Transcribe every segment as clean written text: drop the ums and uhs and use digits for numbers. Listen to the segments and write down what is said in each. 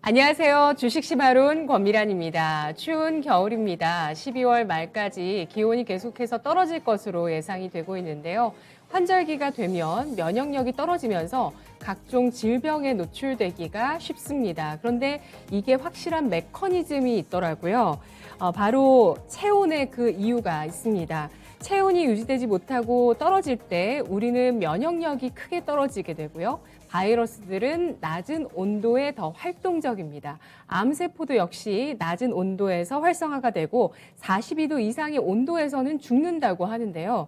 안녕하세요. 주식시마론 권미란입니다. 추운 겨울입니다. 12월 말까지 기온이 계속해서 떨어질 것으로 예상이 되고 있는데요. 환절기가 되면 면역력이 떨어지면서 각종 질병에 노출되기가 쉽습니다. 그런데 이게 확실한 메커니즘이 있더라고요. 바로 체온의 그 이유가 있습니다. 체온이 유지되지 못하고 떨어질 때 우리는 면역력이 크게 떨어지게 되고요. 바이러스들은 낮은 온도에 더 활동적입니다. 암세포도 역시 낮은 온도에서 활성화가 되고 42도 이상의 온도에서는 죽는다고 하는데요.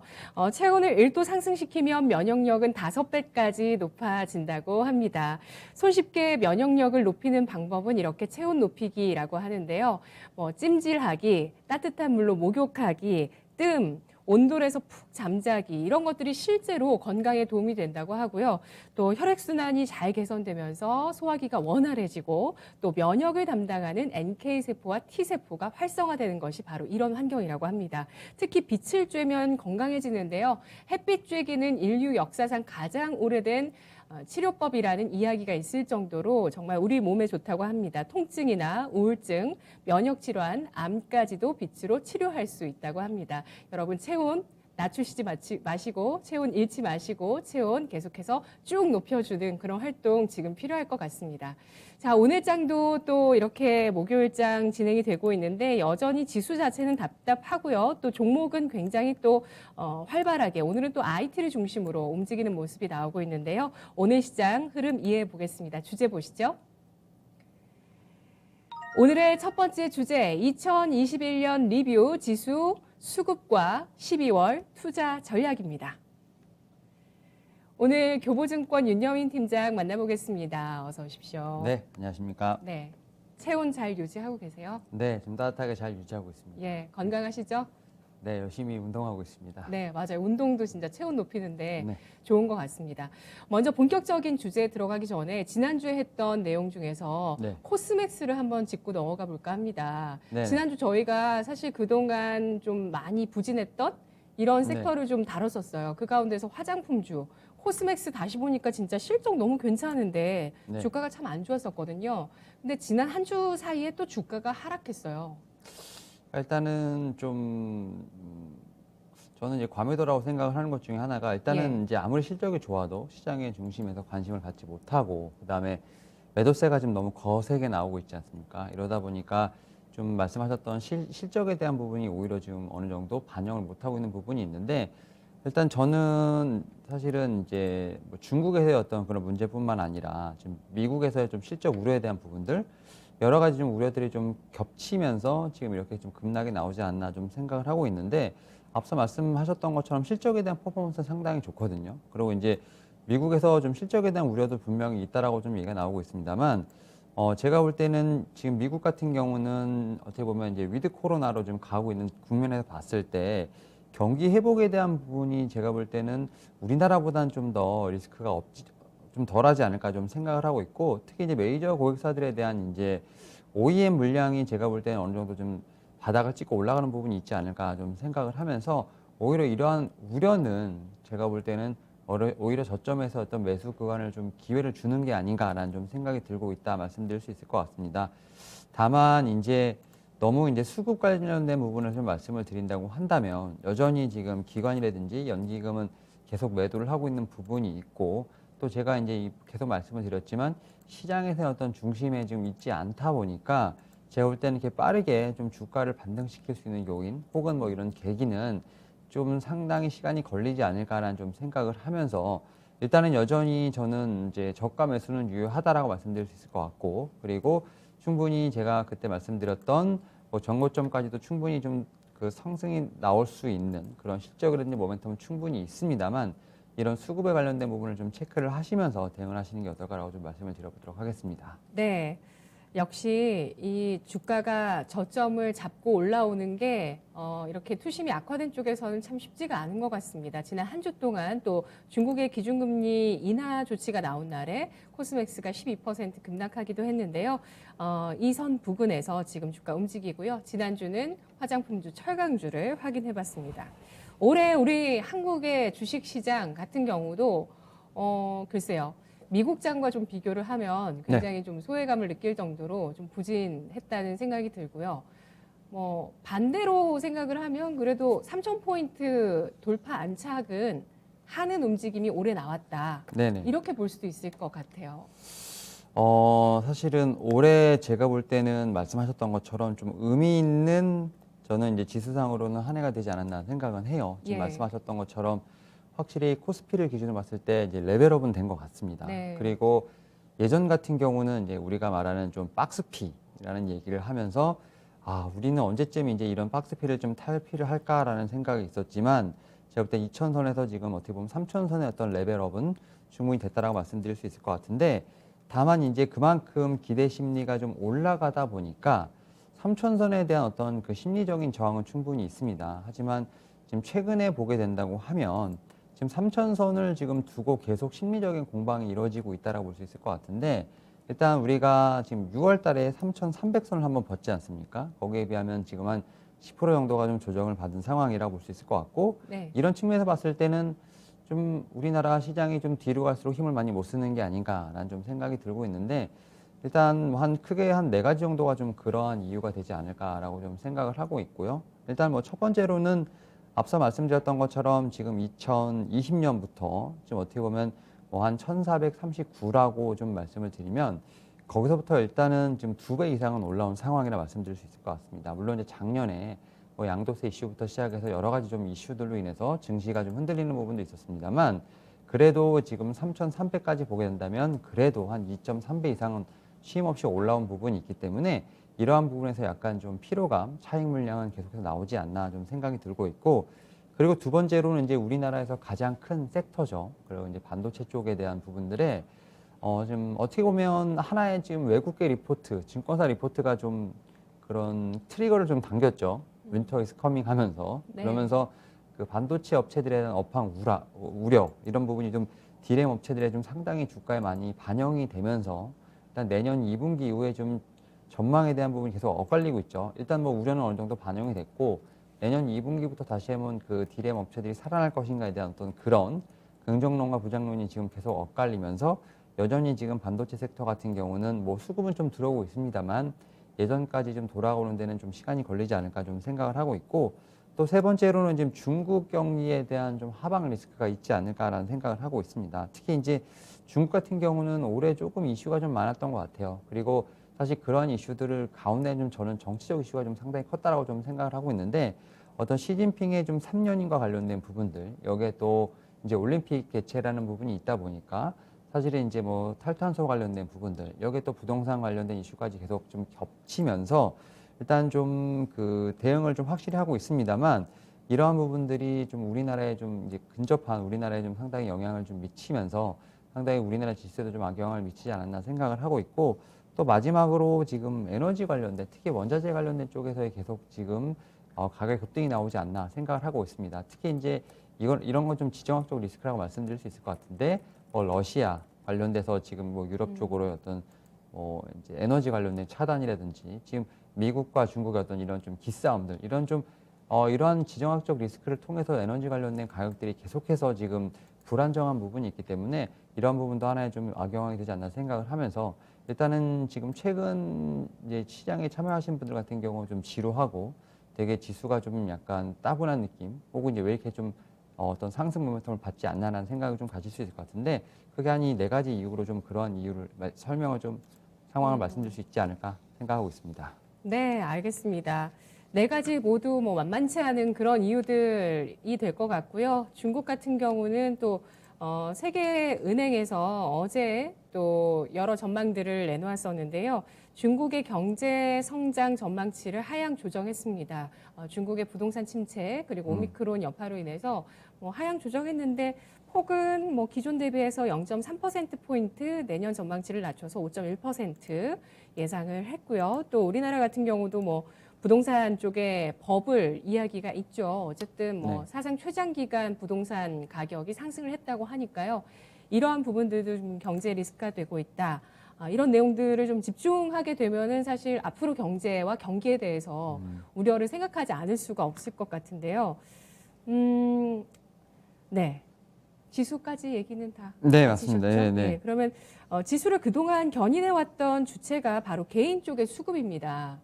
체온을 1도 상승시키면 면역력은 5배까지 높아진다고 합니다. 손쉽게 면역력을 높이는 방법은 이렇게 체온 높이기라고 하는데요. 찜질하기, 따뜻한 물로 목욕하기, 뜸, 온돌에서 푹 잠자기 이런 것들이 실제로 건강에 도움이 된다고 하고요. 또 혈액순환이 잘 개선되면서 소화기가 원활해지고 또 면역을 담당하는 NK세포와 T세포가 활성화되는 것이 바로 이런 환경이라고 합니다. 특히 빛을 쬐면 건강해지는데요. 햇빛 쬐기는 인류 역사상 가장 오래된 치료법이라는 이야기가 있을 정도로 정말 우리 몸에 좋다고 합니다. 통증이나 우울증, 면역질환, 암까지도 빛으로 치료할 수 있다고 합니다. 여러분 체온 낮추시지 마시고 체온 잃지 마시고 체온 계속해서 쭉 높여주는 그런 활동 지금 필요할 것 같습니다. 자, 오늘 장도 또 이렇게 목요일장 진행이 되고 있는데 여전히 지수 자체는 답답하고요. 또 종목은 굉장히 또 활발하게 오늘은 또 IT를 중심으로 움직이는 모습이 나오고 있는데요. 오늘 시장 흐름 이해해 보겠습니다. 주제 보시죠. 오늘의 첫 번째 주제 2021년 리뷰 지수 수급과 12월 투자 전략입니다. 오늘 교보증권 윤여민 팀장 만나보겠습니다. 어서 오십시오. 네, 안녕하십니까. 네, 체온 잘 유지하고 계세요? 네, 좀 따뜻하게 잘 유지하고 있습니다. 예, 건강하시죠? 네, 열심히 운동하고 있습니다. 네, 맞아요. 운동도 진짜 체온 높이는데 네. 좋은 것 같습니다. 먼저 본격적인 주제에 들어가기 전에 지난주에 했던 내용 중에서 네. 코스맥스를 한번 짚고 넘어가 볼까 합니다. 네. 지난주 저희가 사실 그동안 좀 많이 부진했던 이런 네. 섹터를 좀 다뤘었어요. 그 가운데서 화장품주, 코스맥스 다시 보니까 진짜 실적 너무 괜찮은데 네. 주가가 참 안 좋았었거든요. 근데 지난 한 주 사이에 또 주가가 하락했어요. 일단은 좀 저는 이제 과매도라고 생각을 하는 것 중에 하나가 일단은 예. 이제 아무리 실적이 좋아도 시장의 중심에서 관심을 갖지 못하고 그다음에 매도세가 좀 너무 거세게 나오고 있지 않습니까? 이러다 보니까 좀 말씀하셨던 실적에 대한 부분이 오히려 지금 어느 정도 반영을 못하고 있는 부분이 있는데 일단 저는 사실은 이제 뭐 중국에서의 어떤 그런 문제뿐만 아니라 지금 미국에서의 좀 실적 우려에 대한 부분들 여러 가지 좀 우려들이 좀 겹치면서 지금 이렇게 좀 급락이 나오지 않나 좀 생각을 하고 있는데 앞서 말씀하셨던 것처럼 실적에 대한 퍼포먼스는 상당히 좋거든요. 그리고 이제 미국에서 좀 실적에 대한 우려도 분명히 있다라고 좀 얘기가 나오고 있습니다만 제가 볼 때는 지금 미국 같은 경우는 어떻게 보면 이제 위드 코로나로 좀 가고 있는 국면에서 봤을 때 경기 회복에 대한 부분이 제가 볼 때는 우리나라보다는 좀 더 리스크가 좀 덜하지 않을까 좀 생각을 하고 있고 특히 이제 메이저 고객사들에 대한 이제 OEM 물량이 제가 볼 때는 어느 정도 좀 바닥을 찍고 올라가는 부분이 있지 않을까 좀 생각을 하면서 오히려 이러한 우려는 제가 볼 때는 오히려 저점에서 어떤 매수 구간을 좀 기회를 주는 게 아닌가라는 좀 생각이 들고 있다 말씀드릴 수 있을 것 같습니다. 다만 이제 너무 이제 수급 관련된 부분을 좀 말씀을 드린다고 한다면 여전히 지금 기관이라든지 연기금은 계속 매도를 하고 있는 부분이 있고 또 제가 이제 계속 말씀을 드렸지만 시장에서의 어떤 중심에 지금 있지 않다 보니까 제가 볼 때는 이렇게 빠르게 좀 주가를 반등시킬 수 있는 요인 혹은 뭐 이런 계기는 좀 상당히 시간이 걸리지 않을까라는 좀 생각을 하면서 일단은 여전히 저는 이제 저가 매수는 유효하다라고 말씀드릴 수 있을 것 같고 그리고 충분히 제가 그때 말씀드렸던 뭐 전고점까지도 충분히 좀 그 상승이 나올 수 있는 그런 실적이라든지 모멘텀은 충분히 있습니다만 이런 수급에 관련된 부분을 좀 체크를 하시면서 대응을 하시는 게 어떨까라고 좀 말씀을 드려보도록 하겠습니다. 네. 역시 이 주가가 저점을 잡고 올라오는 게 이렇게 투심이 악화된 쪽에서는 참 쉽지가 않은 것 같습니다. 지난 한 주 동안 또 중국의 기준금리 인하 조치가 나온 날에 코스맥스가 12% 급락하기도 했는데요. 이 선 부근에서 지금 주가 움직이고요. 지난주는 화장품주, 철강주를 확인해봤습니다. 올해 우리 한국의 주식시장 같은 경우도 글쎄요. 미국장과 좀 비교를 하면 네. 굉장히 좀 소외감을 느낄 정도로 좀 부진했다는 생각이 들고요. 뭐 반대로 생각을 하면 그래도 3,000포인트 돌파 안착은 하는 움직임이 올해 나왔다. 네네. 이렇게 볼 수도 있을 것 같아요. 사실은 올해 제가 볼 때는 말씀하셨던 것처럼 좀 의미 있는 저는 이제 지수상으로는 한 해가 되지 않았나 생각은 해요. 지금 예. 말씀하셨던 것처럼 확실히 코스피를 기준으로 봤을 때 이제 레벨업은 된 것 같습니다. 네. 그리고 예전 같은 경우는 이제 우리가 말하는 좀 박스피라는 얘기를 하면서 우리는 언제쯤 이제 이런 박스피를 좀 탈피를 할까라는 생각이 있었지만 제가 볼 때 2,000선에서 지금 어떻게 보면 3,000선의 어떤 레벨업은 충분히 됐다라고 말씀드릴 수 있을 것 같은데 다만 이제 그만큼 기대 심리가 좀 올라가다 보니까 3,000선에 대한 어떤 그 심리적인 저항은 충분히 있습니다. 하지만 지금 최근에 보게 된다고 하면 지금 3,000선을 지금 두고 계속 심리적인 공방이 이루어지고 있다라고 볼 수 있을 것 같은데 일단 우리가 지금 6월 달에 3,300선을 한번 벗지 않습니까? 거기에 비하면 지금 한 10% 정도가 좀 조정을 받은 상황이라고 볼 수 있을 것 같고 네. 이런 측면에서 봤을 때는 좀 우리나라 시장이 좀 뒤로 갈수록 힘을 많이 못 쓰는 게 아닌가라는 좀 생각이 들고 있는데 일단 크게 한 4가지 정도가 좀 그러한 이유가 되지 않을까라고 좀 생각을 하고 있고요. 일단 뭐 첫 번째로는 앞서 말씀드렸던 것처럼 지금 2020년부터 좀 어떻게 보면 뭐 한 1439라고 좀 말씀을 드리면 거기서부터 일단은 지금 2배 이상은 올라온 상황이라 말씀드릴 수 있을 것 같습니다. 물론 이제 작년에 뭐 양도세 이슈부터 시작해서 여러 가지 좀 이슈들로 인해서 증시가 좀 흔들리는 부분도 있었습니다만 그래도 지금 3,300까지 보게 된다면 그래도 한 2.3배 이상은 쉼 없이 올라온 부분이 있기 때문에 이러한 부분에서 약간 좀 피로감, 차익 물량은 계속해서 나오지 않나 좀 생각이 들고 있고 그리고 두 번째로는 이제 우리나라에서 가장 큰 섹터죠. 그리고 이제 반도체 쪽에 대한 부분들에 지금 어떻게 보면 하나의 지금 외국계 리포트, 증권사 리포트가 좀 그런 트리거를 좀 당겼죠. 윈터 이즈 커밍 하면서 네. 그러면서 그 반도체 업체들에 대한 업황 우려 이런 부분이 좀 디램 업체들의 좀 상당히 주가에 많이 반영이 되면서 일단 내년 2분기 이후에 좀 전망에 대한 부분이 계속 엇갈리고 있죠. 일단 뭐 우려는 어느 정도 반영이 됐고 내년 2분기부터 다시 한번 그 디램 업체들이 살아날 것인가에 대한 어떤 그런 긍정론과 부정론이 지금 계속 엇갈리면서 여전히 지금 반도체 섹터 같은 경우는 뭐 수급은 좀 들어오고 있습니다만 예전까지 좀 돌아오는 데는 좀 시간이 걸리지 않을까 좀 생각을 하고 있고 또 세 번째로는 지금 중국 경기에 대한 좀 하방 리스크가 있지 않을까라는 생각을 하고 있습니다. 특히 이제 중국 같은 경우는 올해 조금 이슈가 좀 많았던 것 같아요. 그리고 사실 그런 이슈들을 가운데 좀 저는 정치적 이슈가 좀 상당히 컸다라고 좀 생각을 하고 있는데 어떤 시진핑의 좀 3년인과 관련된 부분들 여기에 또 이제 올림픽 개최라는 부분이 있다 보니까 사실은 이제 뭐 탈탄소 관련된 부분들 여기에 또 부동산 관련된 이슈까지 계속 좀 겹치면서 일단 좀 그 대응을 좀 확실히 하고 있습니다만 이러한 부분들이 좀 우리나라에 좀 이제 근접한 우리나라에 좀 상당히 영향을 좀 미치면서 상당히 우리나라 지수에도 좀 악영향을 미치지 않았나 생각을 하고 있고 또 마지막으로 지금 에너지 관련된 특히 원자재 관련된 쪽에서의 계속 지금 가격 급등이 나오지 않나 생각을 하고 있습니다. 특히 이제 이런 건 좀 지정학적 리스크라고 말씀드릴 수 있을 것 같은데 뭐 러시아 관련돼서 지금 뭐 유럽 쪽으로 어떤 뭐 이제 에너지 관련된 차단이라든지 지금 미국과 중국의 어떤 이런 좀 기싸움들 이런 좀 이러한 지정학적 리스크를 통해서 에너지 관련된 가격들이 계속해서 지금 불안정한 부분이 있기 때문에 이런 부분도 하나의 좀 악영향이 되지 않나 생각을 하면서 일단은 지금 최근 이제 시장에 참여하신 분들 같은 경우 좀 지루하고 되게 지수가 좀 약간 따분한 느낌 혹은 이제 왜 이렇게 좀 어떤 상승 모멘텀을 받지 않나라는 생각을 좀 가질 수 있을 것 같은데 그게 한 이 4가지 이유로 좀 그러한 이유를 설명을 좀 상황을 말씀드릴 수 있지 않을까 생각하고 있습니다. 네, 알겠습니다. 4가지 모두 뭐 만만치 않은 그런 이유들이 될 것 같고요. 중국 같은 경우는 또 세계은행에서 어제 또 여러 전망들을 내놓았었는데요. 중국의 경제 성장 전망치를 하향 조정했습니다. 중국의 부동산 침체 그리고 오미크론 여파로 인해서 뭐 하향 조정했는데 폭은 뭐 기존 대비해서 0.3%포인트 내년 전망치를 낮춰서 5.1% 예상을 했고요. 또 우리나라 같은 경우도 뭐 부동산 쪽에 버블 이야기가 있죠. 어쨌든 뭐 네. 사상 최장 기간 부동산 가격이 상승을 했다고 하니까요. 이러한 부분들도 좀 경제 리스크가 되고 있다. 이런 내용들을 좀 집중하게 되면은 사실 앞으로 경제와 경기에 대해서 우려를 생각하지 않을 수가 없을 것 같은데요. 네. 지수까지 얘기는 다 네, 마치셨죠? 맞습니다. 네, 네. 네, 그러면 지수를 그동안 견인해왔던 주체가 바로 개인 쪽의 수급입니다.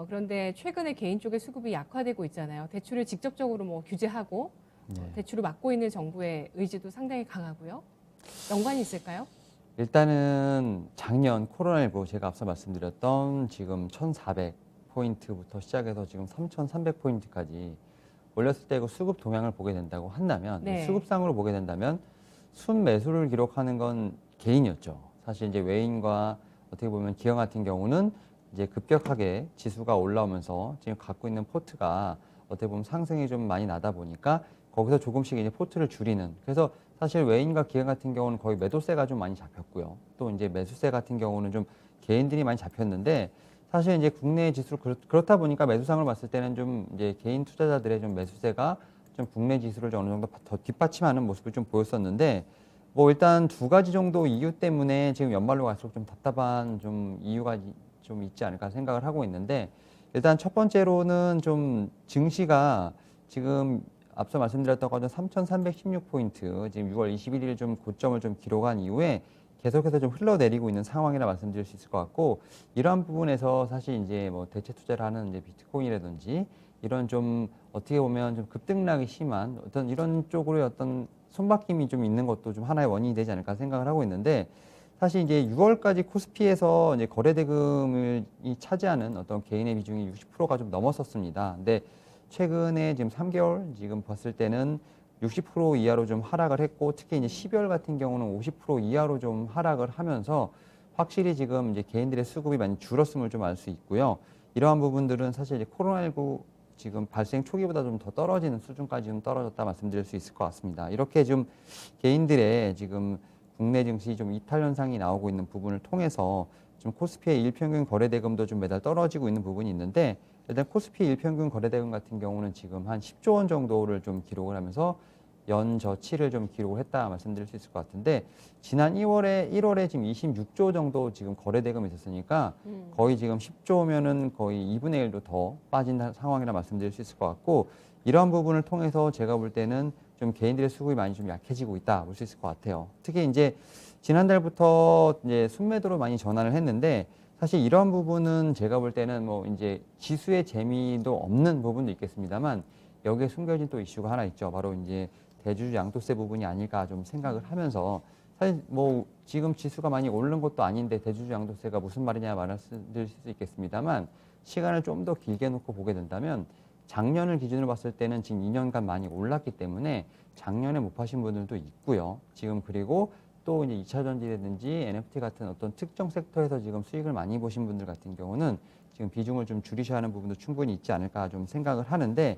그런데 최근에 개인 쪽의 수급이 약화되고 있잖아요. 대출을 직접적으로 뭐 규제하고 네. 대출을 막고 있는 정부의 의지도 상당히 강하고요. 연관이 있을까요? 일단은 작년 코로나19 제가 앞서 말씀드렸던 지금 1,400포인트부터 시작해서 지금 3,300포인트까지 올렸을 때 그 수급 동향을 보게 된다고 한다면 네. 수급상으로 보게 된다면 순매수를 기록하는 건 개인이었죠. 사실 이제 외인과 어떻게 보면 기업 같은 경우는 이제 급격하게 지수가 올라오면서 지금 갖고 있는 포트가 어떻게 보면 상승이 좀 많이 나다 보니까 거기서 조금씩 이제 포트를 줄이는. 그래서 사실 외인과 기업 같은 경우는 거의 매도세가 좀 많이 잡혔고요. 또 이제 매수세 같은 경우는 좀 개인들이 많이 잡혔는데 사실 이제 국내 지수 그렇다 보니까 매수상을 봤을 때는 좀 이제 개인 투자자들의 좀 매수세가 좀 국내 지수를 좀 어느 정도 더 뒷받침하는 모습을 좀 보였었는데 뭐 일단 두 가지 정도 이유 때문에 지금 연말로 갈수록 좀 답답한 좀 이유가 좀 있지 않을까 생각을 하고 있는데 일단 첫 번째로는 좀 증시가 지금 앞서 말씀드렸던 것처럼 3,316포인트 지금 6월 21일 좀 고점을 좀 기록한 이후에 계속해서 좀 흘러내리고 있는 상황이라 말씀드릴 수 있을 것 같고 이러한 부분에서 사실 이제 뭐 대체 투자를 하는 이제 비트코인이라든지 이런 좀 어떻게 보면 좀 급등락이 심한 어떤 이런 쪽으로의 어떤 손바뀜이 좀 있는 것도 좀 하나의 원인이 되지 않을까 생각을 하고 있는데 사실 이제 6월까지 코스피에서 이제 거래대금을 차지하는 어떤 개인의 비중이 60%가 좀 넘었었습니다. 근데 최근에 지금 3개월 지금 봤을 때는 60% 이하로 좀 하락을 했고 특히 이제 12월 같은 경우는 50% 이하로 좀 하락을 하면서 확실히 지금 이제 개인들의 수급이 많이 줄었음을 좀 알 수 있고요. 이러한 부분들은 사실 이제 코로나19 지금 발생 초기보다 좀 더 떨어지는 수준까지 좀 떨어졌다 말씀드릴 수 있을 것 같습니다. 이렇게 좀 개인들의 지금 국내 증시 좀 이탈 현상이 나오고 있는 부분을 통해서 좀 코스피의 일평균 거래대금도 좀 매달 떨어지고 있는 부분이 있는데 일단 코스피 일평균 거래대금 같은 경우는 지금 한 10조 원 정도를 좀 기록을 하면서 연저치를 좀 기록을 했다 말씀드릴 수 있을 것 같은데 지난 1월에 지금 26조 정도 지금 거래대금이 있었으니까 거의 지금 10조면은 거의 2분의 1도 더 빠진 상황이라 말씀드릴 수 있을 것 같고 이러한 부분을 통해서 제가 볼 때는 좀 개인들의 수급이 많이 좀 약해지고 있다 볼 수 있을 것 같아요. 특히 이제 지난달부터 이제 순매도로 많이 전환을 했는데 사실 이러한 부분은 제가 볼 때는 뭐 이제 지수의 재미도 없는 부분도 있겠습니다만 여기에 숨겨진 또 이슈가 하나 있죠. 바로 이제 대주주 양도세 부분이 아닐까 좀 생각을 하면서 사실 뭐 지금 지수가 많이 오르는 것도 아닌데 대주주 양도세가 무슨 말이냐 말씀드릴 수 있겠습니다만 시간을 좀 더 길게 놓고 보게 된다면 작년을 기준으로 봤을 때는 지금 2년간 많이 올랐기 때문에 작년에 못 파신 분들도 있고요. 지금 그리고 또 이제 2차 전지라든지 NFT 같은 어떤 특정 섹터에서 지금 수익을 많이 보신 분들 같은 경우는 지금 비중을 좀 줄이셔야 하는 부분도 충분히 있지 않을까 좀 생각을 하는데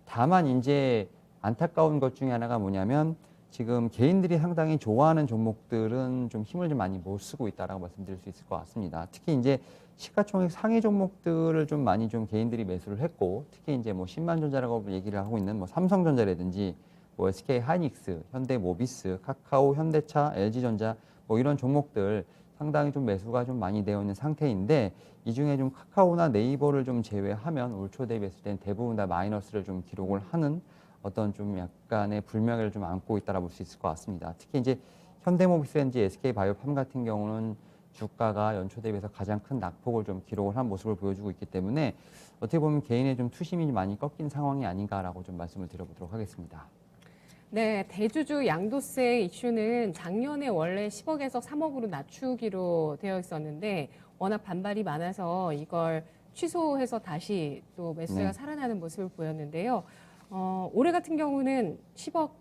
다만 이제 안타까운 것 중에 하나가 뭐냐면 지금 개인들이 상당히 좋아하는 종목들은 좀 힘을 좀 많이 못 쓰고 있다라고 말씀드릴 수 있을 것 같습니다. 특히 이제 시가총액 상위 종목들을 좀 많이 좀 개인들이 매수를 했고 특히 이제 뭐 10만 전자라고 얘기를 하고 있는 뭐 삼성전자라든지 뭐 SK 하이닉스, 현대모비스, 카카오, 현대차, LG전자 뭐 이런 종목들 상당히 좀 매수가 좀 많이 되어 있는 상태인데 이 중에 좀 카카오나 네이버를 좀 제외하면 올 초 대비했을 때는 대부분 다 마이너스를 좀 기록을 하는 어떤 좀 약간의 불명예를 좀 안고 있다라 볼 수 있을 것 같습니다. 특히 이제 현대모비스라든지 SK바이오팜 같은 경우는 주가가 연초 대비해서 가장 큰 낙폭을 좀 기록을 한 모습을 보여주고 있기 때문에 어떻게 보면 개인의 좀 투심이 많이 꺾인 상황이 아닌가라고 좀 말씀을 드려보도록 하겠습니다. 네, 대주주 양도세 이슈는 작년에 원래 10억에서 3억으로 낮추기로 되어 있었는데 워낙 반발이 많아서 이걸 취소해서 다시 또 매수세가 네. 살아나는 모습을 보였는데요. 올해 같은 경우는 10억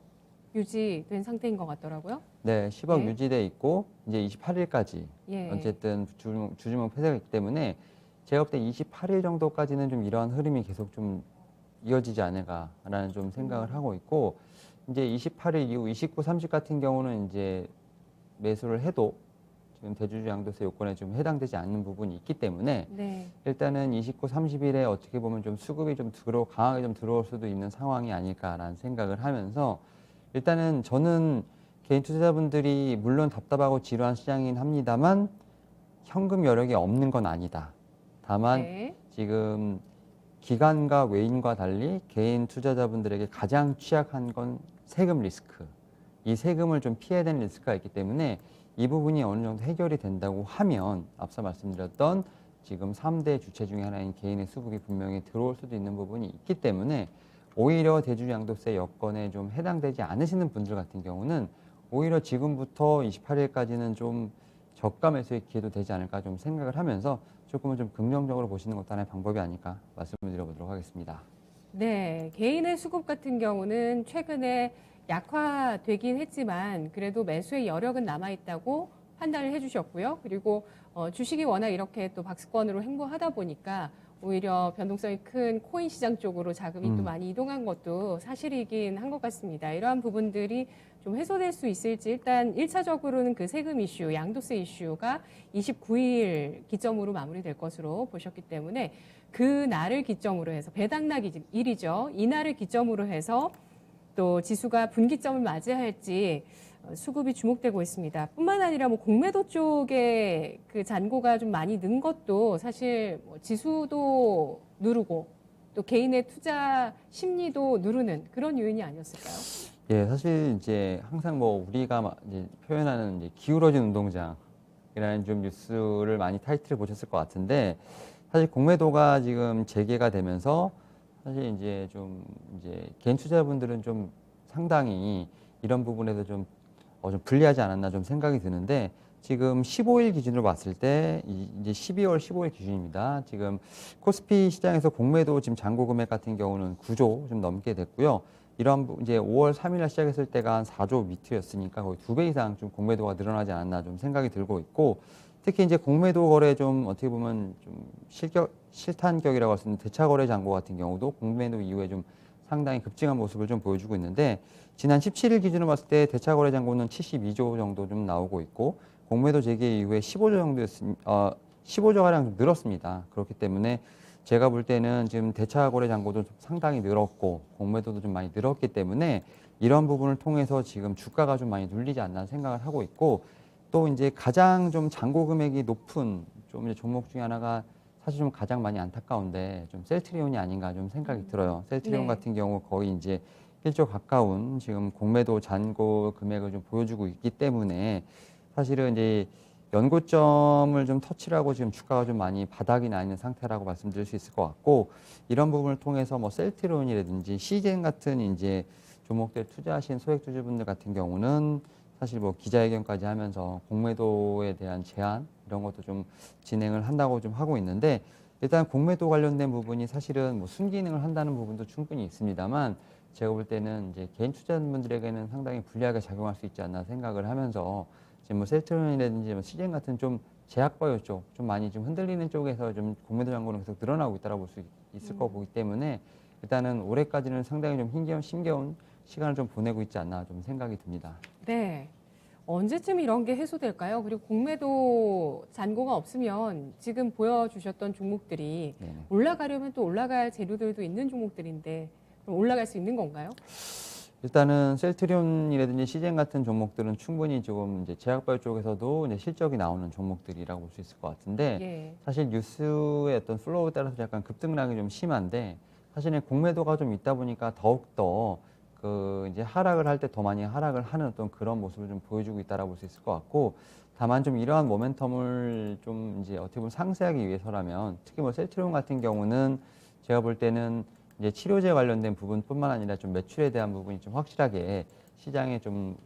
유지된 상태인 것 같더라고요. 네, 10억 네. 유지돼 있고 이제 28일까지 예. 어쨌든 주주목 폐쇄가 있기 때문에 제가 볼 때 28일 정도까지는 좀 이러한 흐름이 계속 좀 이어지지 않을까라는 좀 생각을 하고 있고 이제 28일 이후 29, 30 같은 경우는 이제 매수를 해도 지금 대주주 양도세 요건에 좀 해당되지 않는 부분이 있기 때문에 네. 일단은 29, 30일에 어떻게 보면 좀 수급이 좀 강하게 좀 들어올 수도 있는 상황이 아닐까라는 생각을 하면서 일단은 저는 개인 투자자분들이 물론 답답하고 지루한 시장이긴 합니다만 현금 여력이 없는 건 아니다. 다만 네. 지금 기관과 외인과 달리 개인 투자자분들에게 가장 취약한 건 세금 리스크. 이 세금을 좀 피해야 되는 리스크가 있기 때문에 이 부분이 어느 정도 해결이 된다고 하면 앞서 말씀드렸던 지금 3대 주체 중에 하나인 개인의 수급이 분명히 들어올 수도 있는 부분이 있기 때문에 오히려 대주양도세 여건에 좀 해당되지 않으시는 분들 같은 경우는 오히려 지금부터 28일까지는 좀 저가 매수의 기회도 되지 않을까 좀 생각을 하면서 조금은 좀 긍정적으로 보시는 것도 하나의 방법이 아닐까 말씀을 드려보도록 하겠습니다. 네, 개인의 수급 같은 경우는 최근에 약화되긴 했지만 그래도 매수의 여력은 남아있다고 판단을 해주셨고요. 그리고 주식이 워낙 이렇게 또 박스권으로 행보하다 보니까 오히려 변동성이 큰 코인 시장 쪽으로 자금이 또 많이 이동한 것도 사실이긴 한 것 같습니다. 이러한 부분들이 좀 해소될 수 있을지 일단 1차적으로는 그 세금 이슈, 양도세 이슈가 29일 기점으로 마무리될 것으로 보셨기 때문에 그 날을 기점으로 해서 배당락이 일이죠. 이날을 기점으로 해서 또 지수가 분기점을 맞이할지 수급이 주목되고 있습니다. 뿐만 아니라 뭐 공매도 쪽에 그 잔고가 좀 많이 는 것도 사실 뭐 지수도 누르고 또 개인의 투자 심리도 누르는 그런 요인이 아니었을까요? 예, 사실 이제 항상 뭐 우리가 이제 표현하는 이제 기울어진 운동장이라는 좀 뉴스를 많이 타이틀을 보셨을 것 같은데 사실 공매도가 지금 재개가 되면서 사실 이제 좀 이제 개인 투자자분들은 좀 상당히 이런 부분에서 좀 불리하지 않았나 좀 생각이 드는데 지금 15일 기준으로 봤을 때 이제 12월 15일 기준입니다. 지금 코스피 시장에서 공매도 지금 잔고 금액 같은 경우는 9조 좀 넘게 됐고요. 이런 이제 5월 3일 날 시작했을 때가 한 4조 미터였으니까 거의 2배 이상 좀 공매도가 늘어나지 않았나 좀 생각이 들고 있고 특히 이제 공매도 거래 좀 어떻게 보면 좀 실탄격이라고 할 수 있는 대차 거래 잔고 같은 경우도 공매도 이후에 좀 상당히 급증한 모습을 좀 보여주고 있는데 지난 17일 기준으로 봤을 때 대차 거래 잔고는 72조 정도 좀 나오고 있고 공매도 재개 이후에 15조 정도였으니 15조 가량 좀 늘었습니다. 그렇기 때문에 제가 볼 때는 지금 대차 거래 잔고도 좀 상당히 늘었고 공매도도 좀 많이 늘었기 때문에 이런 부분을 통해서 지금 주가가 좀 많이 눌리지 않나 생각을 하고 있고 또 이제 가장 좀 잔고 금액이 높은 좀 이제 종목 중에 하나가 사실 좀 가장 많이 안타까운데 좀 셀트리온이 아닌가 좀 생각이 들어요. 셀트리온 네. 같은 경우 거의 이제 1조 가까운 지금 공매도 잔고 금액을 좀 보여주고 있기 때문에 사실은 이제 연고점을 좀 터치를 하고 지금 주가가 좀 많이 바닥이 나 있는 상태라고 말씀드릴 수 있을 것 같고 이런 부분을 통해서 뭐 셀트리온이라든지 시젠 같은 이제 종목들 투자하신 소액 투자분들 같은 경우는 사실 뭐 기자회견까지 하면서 공매도에 대한 제한 이런 것도 좀 진행을 한다고 좀 하고 있는데 일단 공매도 관련된 부분이 사실은 뭐 순기능을 한다는 부분도 충분히 있습니다만 제가 볼 때는 이제 개인 투자자분들에게는 상당히 불리하게 작용할 수 있지 않나 생각을 하면서 지금 뭐 셀트론이라든지 뭐 시젠 같은 좀 제약바이오 쪽 좀 많이 좀 흔들리는 쪽에서 좀 공매도 잔고는 계속 늘어나고 있다고 볼 수 있을 거 보기 때문에 일단은 올해까지는 상당히 좀 힘겨운 시간을 좀 보내고 있지 않나 좀 생각이 듭니다. 네. 언제쯤 이런 게 해소될까요? 그리고 공매도 잔고가 없으면 지금 보여주셨던 종목들이 네네. 올라가려면 또 올라갈 재료들도 있는 종목들인데 그럼 올라갈 수 있는 건가요? 일단은 셀트리온이라든지 시젠 같은 종목들은 충분히 조금 이제 제약바이오 쪽에서도 이제 실적이 나오는 종목들이라고 볼 수 있을 것 같은데 예. 사실 뉴스의 어떤 플로우에 따라서 약간 급등락이 좀 심한데 사실은 공매도가 좀 있다 보니까 더욱더 그 이제 하락을 할 때 더 많이 하락을 하는 어떤 그런 모습을 좀 보여주고 있다라고 볼 수 있을 것 같고 다만 좀 이러한 모멘텀을 좀 이제 어떻게 보면 상쇄하기 위해서라면 특히 뭐 셀트리온 같은 경우는 제가 볼 때는 이제 치료제 관련된 부분뿐만 아니라 좀 매출에 대한 부분이 좀 확실하게 시장에 좀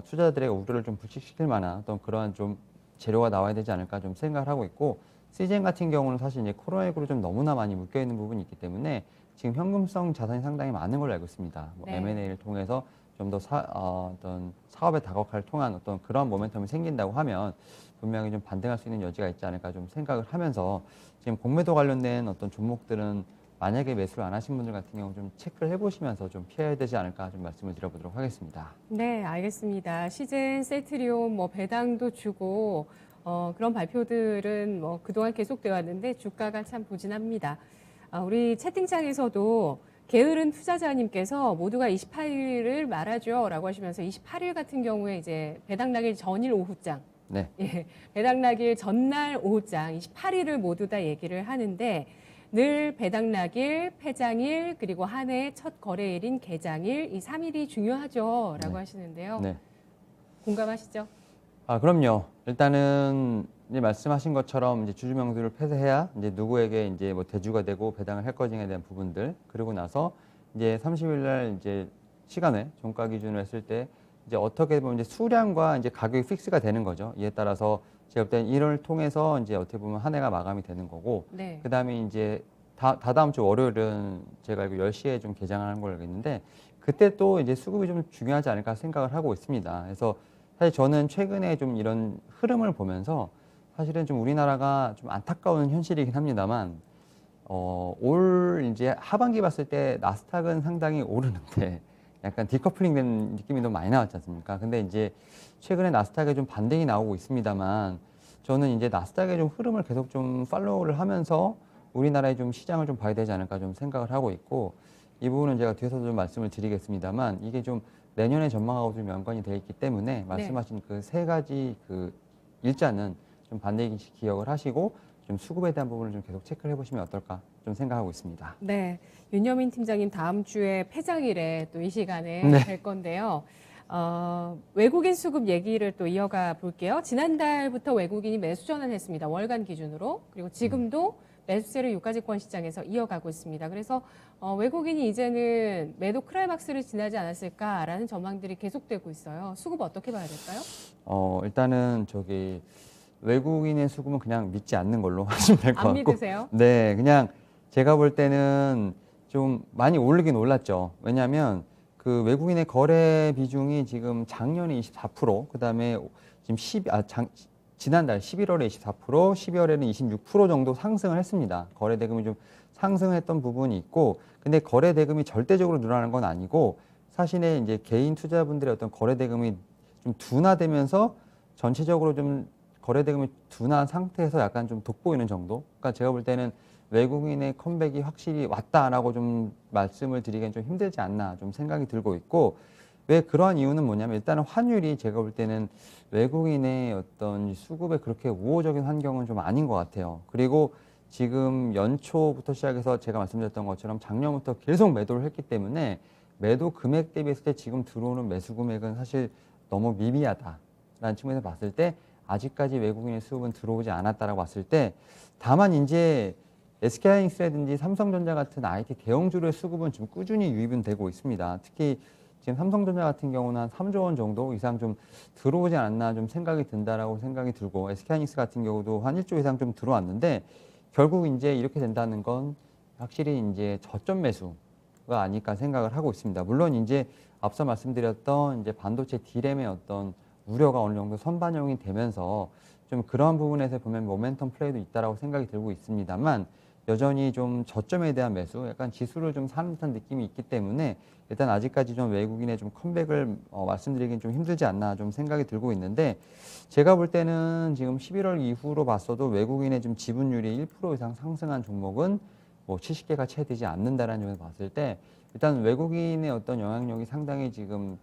투자자들의 우려를 좀 불식시킬 만한 어떤 그러한 좀 재료가 나와야 되지 않을까 좀 생각을 하고 있고 시젠 같은 경우는 사실 이제 코로나19로 좀 너무나 많이 묶여 있는 부분이 있기 때문에 지금 현금성 자산이 상당히 많은 걸로 알고 있습니다. 뭐 네. M&A를 통해서 좀 더 어떤 사업의 다각화를 통한 어떤 그런 모멘텀이 생긴다고 하면 분명히 좀 반등할 수 있는 여지가 있지 않을까 좀 생각을 하면서 지금 공매도 관련된 어떤 종목들은 만약에 매수를 안 하신 분들 같은 경우 좀 체크를 해보시면서 좀 피해야 되지 않을까 좀 말씀을 드려보도록 하겠습니다. 네, 알겠습니다. 시즌 셀트리온 뭐 배당도 주고 그런 발표들은 뭐 그동안 계속되어 왔는데 주가가 참 부진합니다. 우리 채팅창에서도 게으른 투자자님께서 모두가 28일을 말하죠라고 하시면서 28일 같은 경우에 이제 배당락일 전일 오후장, 네. 예, 배당락일 전날 오후장 28일을 모두 다 얘기를 하는데 늘 배당락일, 폐장일, 그리고 한 해의 첫 거래일인 개장일 이 3일이 중요하죠라고 네. 하시는데요. 네. 공감하시죠? 그럼요. 일단은 이제 말씀하신 것처럼 이제 주주 명세를 폐쇄해야 이제 누구에게 이제 뭐 대주가 되고 배당을 할 것인가에 대한 부분들, 그리고 나서 이제 30일 날 이제 시간을 종가 기준으로 했을 때 이제 어떻게 보면 이제 수량과 이제 가격이 픽스가 되는 거죠. 이에 따라서 제가 볼 때는 1월 통해서 이제 어떻게 보면 한 해가 마감이 되는 거고, 네. 그다음에 이제 다다음 주 월요일은 제가 알고 10시에 좀 개장하는 걸 알겠는데, 그때 또 이제 수급이 좀 중요하지 않을까 생각을 하고 있습니다. 그래서 사실 저는 최근에 좀 이런 흐름을 보면서 사실은 좀 우리나라가 좀 안타까운 현실이긴 합니다만, 올 이제 하반기 봤을 때 나스닥은 상당히 오르는데 약간 디커플링 된 느낌이 너무 많이 나왔지 않습니까? 근데 이제 최근에 나스닥에 좀 반등이 나오고 있습니다만, 저는 이제 나스닥의 좀 흐름을 계속 좀 팔로우를 하면서 우리나라의 좀 시장을 좀 봐야 되지 않을까 좀 생각을 하고 있고, 이 부분은 제가 뒤에서도 좀 말씀을 드리겠습니다만, 이게 좀 내년의 전망하고 좀 연관이 되어 있기 때문에 말씀하신 그 세 가지 그 일자는 좀 반드시 기억을 하시고 좀 수급에 대한 부분을 좀 계속 체크를 해보시면 어떨까 좀 생각하고 있습니다. 네. 윤여민 팀장님 다음 주에 폐장일에 또 이 시간에 네. 뵐 건데요. 외국인 수급 얘기를 또 이어가 볼게요. 지난달부터 외국인이 매수 전환했습니다. 월간 기준으로. 그리고 지금도 매수세를 유가증권 시장에서 이어가고 있습니다. 그래서 외국인이 이제는 매도 클라이막스를 지나지 않았을까라는 전망들이 계속되고 있어요. 수급 어떻게 봐야 될까요? 일단은 저기 외국인의 수급은 그냥 믿지 않는 걸로 하시면 될 것 안 같고. 믿으세요? 네, 그냥 제가 볼 때는 좀 많이 오르긴 올랐죠. 왜냐하면 그 외국인의 거래 비중이 지금 작년에 24%, 그다음에 지금 지난달 11월에 24%, 12월에는 26% 정도 상승을 했습니다. 거래 대금이 좀 상승했던 부분이 있고, 근데 거래 대금이 절대적으로 늘어나는 건 아니고, 사실은 이제 개인 투자분들의 어떤 거래 대금이 좀 둔화되면서 전체적으로 좀 거래 대금이 둔화한 상태에서 약간 좀 돋보이는 정도. 그러니까 제가 볼 때는 외국인의 컴백이 확실히 왔다라고 좀 말씀을 드리기엔 좀 힘들지 않나 좀 생각이 들고 있고, 왜 그러한 이유는 뭐냐면 일단은 환율이 제가 볼 때는 외국인의 어떤 수급에 그렇게 우호적인 환경은 좀 아닌 것 같아요. 그리고 지금 연초부터 시작해서 제가 말씀드렸던 것처럼 작년부터 계속 매도를 했기 때문에 매도 금액 대비했을 때 지금 들어오는 매수 금액은 사실 너무 미미하다라는 측면에서 봤을 때 아직까지 외국인의 수급은 들어오지 않았다라고 봤을 때, 다만 이제 SK하이닉스라든지 삼성전자 같은 IT 대형주의 수급은 좀 꾸준히 유입은 되고 있습니다. 특히 지금 삼성전자 같은 경우는 한 3조 원 정도 이상 좀 들어오지 않았나 좀 생각이 든다라고 생각이 들고, SK하이닉스 같은 경우도 한 1조 이상 좀 들어왔는데, 결국 이제 이렇게 된다는 건 확실히 이제 저점 매수가 아닐까 생각을 하고 있습니다. 물론 이제 앞서 말씀드렸던 이제 반도체 D램의 어떤 우려가 어느 정도 선반영이 되면서 좀 그러한 부분에서 보면 모멘텀 플레이도 있다라고 생각이 들고 있습니다만, 여전히 좀 저점에 대한 매수, 약간 지수를 좀 사는 듯한 느낌이 있기 때문에 일단 아직까지 좀 외국인의 좀 컴백을 말씀드리긴 좀 힘들지 않나 좀 생각이 들고 있는데, 제가 볼 때는 지금 11월 이후로 봤어도 외국인의 좀 지분율이 1% 이상 상승한 종목은 뭐 70개가 채 되지 않는다라는 점에서 봤을 때, 일단 외국인의 어떤 영향력이 상당히 지금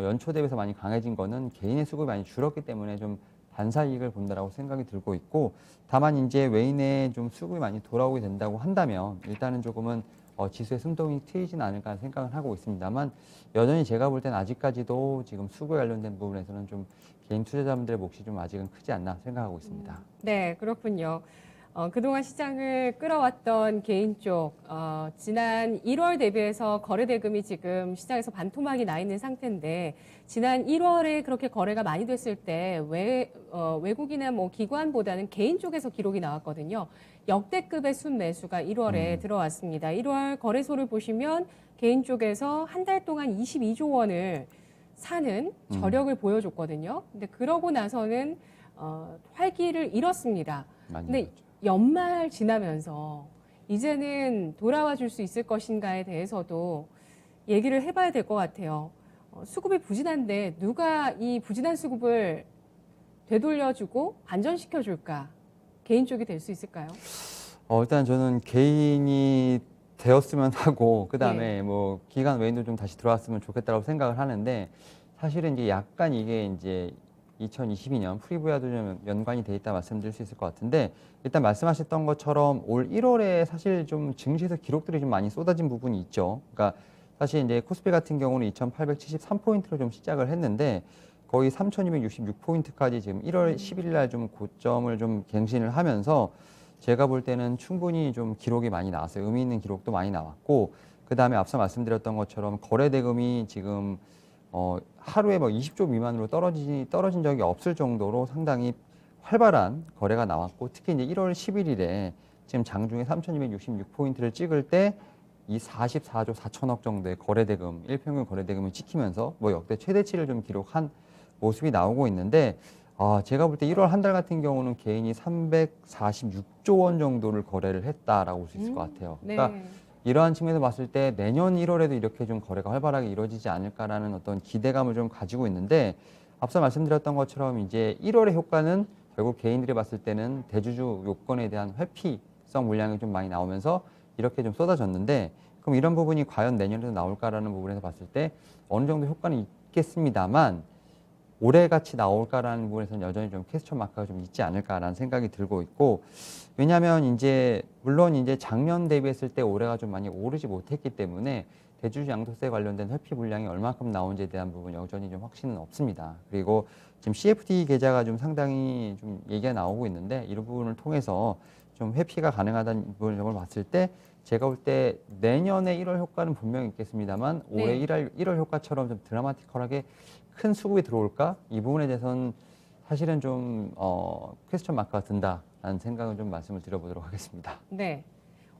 연초 대비해서 많이 강해진 거는 개인의 수급이 많이 줄었기 때문에 좀 반사 이익을 본다라고 생각이 들고 있고, 다만 이제 외인의 좀 수급이 많이 돌아오게 된다고 한다면 일단은 조금은 지수의 숨통이 트이진 않을까 생각을 하고 있습니다만, 여전히 제가 볼 때는 아직까지도 지금 수급에 관련된 부분에서는 좀 개인 투자자분들의 몫이 좀 아직은 크지 않나 생각하고 있습니다. 네, 그렇군요. 그동안 시장을 끌어왔던 개인 쪽, 지난 1월 대비해서 거래 대금이 지금 시장에서 반토막이 나 있는 상태인데, 지난 1월에 그렇게 거래가 많이 됐을 때 외국이나 뭐 기관보다는 개인 쪽에서 기록이 나왔거든요. 역대급의 순매수가 1월에 들어왔습니다. 1월 거래소를 보시면 개인 쪽에서 한 달 동안 22조 원을 사는 저력을 보여줬거든요. 근데 그러고 나서는 활기를 잃었습니다. 많이 근데 어렵죠. 연말 지나면서 이제는 돌아와 줄 수 있을 것인가에 대해서도 얘기를 해봐야 될 것 같아요. 수급이 부진한데 누가 이 부진한 수급을 되돌려주고 안전시켜줄까? 개인 쪽이 될 수 있을까요? 일단 저는 개인이 되었으면 하고, 그 다음에 예. 뭐 기관 외인도 좀 다시 들어왔으면 좋겠다고 생각을 하는데, 사실은 이제 약간 이게 이제 2022년 프리부야도 좀 연관이 돼 있다 말씀드릴 수 있을 것 같은데 일단 말씀하셨던 것처럼 올 1월에 사실 좀 증시에서 기록들이 좀 많이 쏟아진 부분이 있죠. 그러니까 사실 이제 코스피 같은 경우는 2,873포인트로 좀 시작을 했는데 거의 3,266포인트까지 지금 1월 11일 날 좀 고점을 좀 갱신을 하면서 제가 볼 때는 충분히 좀 기록이 많이 나왔어요. 의미 있는 기록도 많이 나왔고 그 다음에 앞서 말씀드렸던 것처럼 거래 대금이 지금 하루에 뭐 20조 미만으로 떨어진 적이 없을 정도로 상당히 활발한 거래가 나왔고 특히 이제 1월 11일에 지금 장중에 3,266포인트를 찍을 때 이 44조 4천억 정도의 거래 대금, 일평균 거래 대금을 찍히면서 뭐 역대 최대치를 좀 기록한 모습이 나오고 있는데 제가 볼 때 1월 한 달 같은 경우는 개인이 346조 원 정도를 거래를 했다라고 볼 수 있을 것 같아요. 네. 그러니까 이러한 측면에서 봤을 때 내년 1월에도 이렇게 좀 거래가 활발하게 이루어지지 않을까라는 어떤 기대감을 좀 가지고 있는데 앞서 말씀드렸던 것처럼 이제 1월의 효과는 결국 개인들이 봤을 때는 대주주 요건에 대한 회피성 물량이 좀 많이 나오면서 이렇게 좀 쏟아졌는데 그럼 이런 부분이 과연 내년에도 나올까라는 부분에서 봤을 때 어느 정도 효과는 있겠습니다만 올해 같이 나올까라는 부분에서는 여전히 좀 퀘스천 마크가 좀 있지 않을까라는 생각이 들고 있고 왜냐하면 이제 물론 이제 작년 대비했을 때 올해가 좀 많이 오르지 못했기 때문에 대주주 양도세 관련된 회피 물량이 얼마큼 나온지에 대한 부분 여전히 좀 확신은 없습니다. 그리고 지금 CFD 계좌가 좀 상당히 좀 얘기가 나오고 있는데 이 부분을 통해서 좀 회피가 가능하다는 부분을 봤을 때 제가 볼 때 내년에 1월 효과는 분명히 있겠습니다만 올해 네. 1월 효과처럼 좀 드라마티컬하게 큰 수급이 들어올까? 이 부분에 대해서는 사실은 좀 퀘스천 마크가 든다라는 생각을 좀 말씀을 드려보도록 하겠습니다. 네.